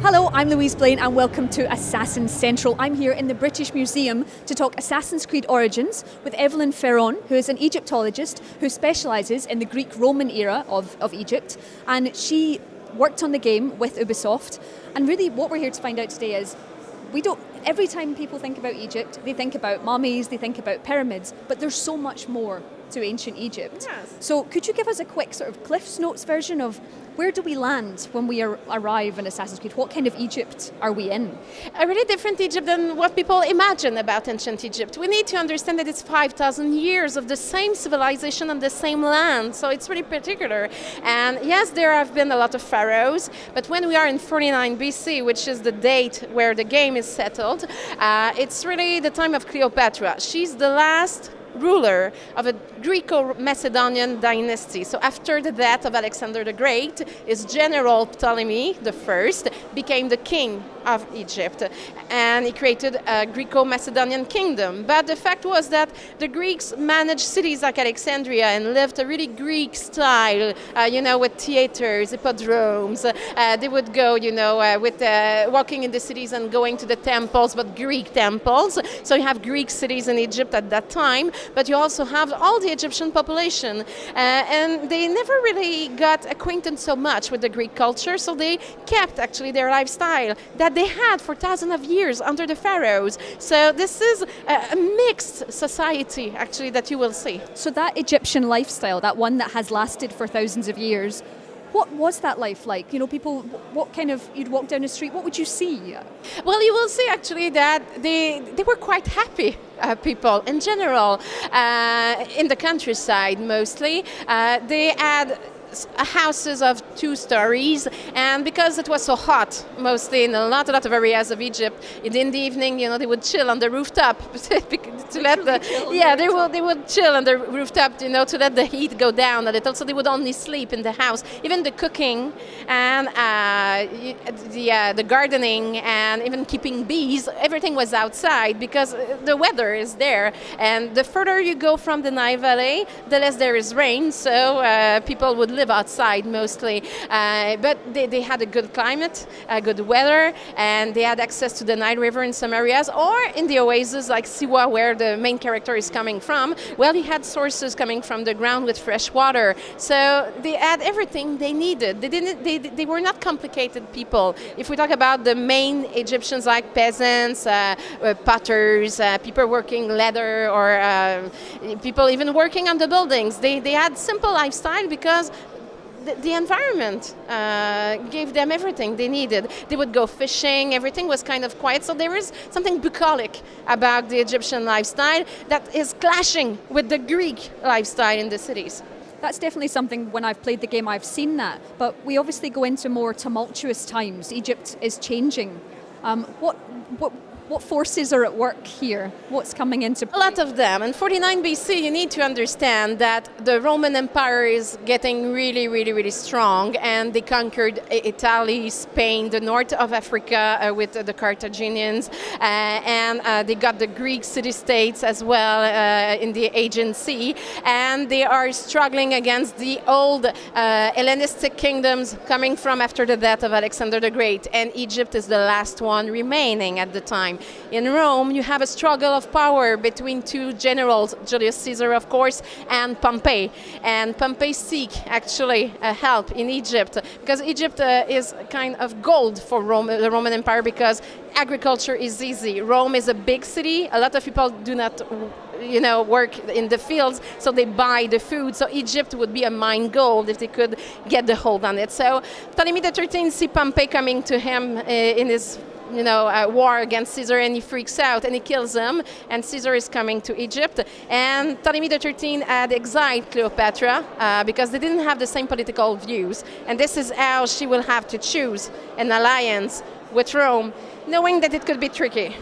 Hello, I'm Louise Blaine and welcome to Assassin's Central. I'm here in the British Museum to talk Assassin's Creed Origins with Evelyn Ferron, who is an Egyptologist who specialises in the Greek-Roman era of Egypt, and she worked on the game with Ubisoft. And really what we're here to find out today is, every time people think about Egypt, they think about mummies, they think about pyramids, but there's so much more to ancient Egypt. Yes. So could you give us a quick sort of Cliff's Notes version of where do we land when we arrive in Assassin's Creed? What kind of Egypt are we in? A really different Egypt than what people imagine about ancient Egypt. We need to understand that it's 5,000 years of the same civilization on the same land, so it's really particular. And yes, there have been a lot of pharaohs, but when we are in 49 BC, which is the date where the game is settled, it's really the time of Cleopatra. She's the last ruler of a Greco-Macedonian dynasty. So after the death of Alexander the Great, his general Ptolemy the First became the king of Egypt, and he created a Greco-Macedonian kingdom. But the fact was that the Greeks managed cities like Alexandria and lived a really Greek style, with theaters, hippodromes. They would go, with walking in the cities and going to the temples, but Greek temples. So you have Greek cities in Egypt at that time, but you also have all the Egyptian population. And they never really got acquainted so much with the Greek culture, so they kept actually their lifestyle that they had for thousands of years under the pharaohs. So this is a mixed society actually that you will see. So that Egyptian lifestyle, that one that has lasted for thousands of years, what was that life like? People, you'd walk down the street, what would you see? Well, you will see actually that they were quite happy people in general, in the countryside mostly. They had houses of 2 stories, and because it was so hot, mostly in a lot of areas of Egypt, in the evening, they would chill on the rooftop to let they would chill on the rooftop, to let the heat go down a little. So they would only sleep in the house. Even the cooking and the gardening and even keeping bees, everything was outside because the weather is there. And the further you go from the Nile Valley, the less there is rain. So people would live outside mostly, but they had a good climate, good weather, and they had access to the Nile River in some areas, or in the oases like Siwa, where the main character is coming from. Well, he had sources coming from the ground with fresh water, so they had everything they needed. They were not complicated people. If we talk about the main Egyptians, like peasants, potters, people working leather, or people even working on the buildings, they had simple lifestyle because the environment gave them everything they needed. They would go fishing, everything was kind of quiet. So there is something bucolic about the Egyptian lifestyle that is clashing with the Greek lifestyle in the cities. That's definitely something, when I've played the game, I've seen that. But we obviously go into more tumultuous times. Egypt is changing. What forces are at work here? What's coming into play? A lot of them. In 49 BC, you need to understand that the Roman Empire is getting really, really, really strong, and they conquered Italy, Spain, the north of Africa with the Carthaginians, and they got the Greek city-states as well in the Aegean Sea, and they are struggling against the old Hellenistic kingdoms coming from after the death of Alexander the Great, and Egypt is the last one remaining at the time. In Rome, you have a struggle of power between 2 generals, Julius Caesar, of course, and Pompey. And Pompey seek actually help in Egypt, because Egypt is kind of gold for the Roman Empire, because agriculture is easy. Rome is a big city. A lot of people do not work in the fields, so they buy the food. So Egypt would be a mine gold if they could get the hold on it. So Ptolemy XIII see Pompey coming to him in his war against Caesar, and he freaks out and he kills him, and Caesar is coming to Egypt, and Ptolemy XIII had exiled Cleopatra because they didn't have the same political views, and this is how she will have to choose an alliance with Rome, knowing that it could be tricky.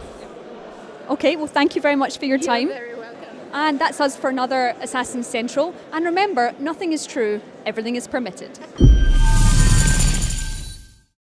Okay, well, thank you very much for your time. You're very welcome. And that's us for another Assassin's Central. And remember, nothing is true, everything is permitted.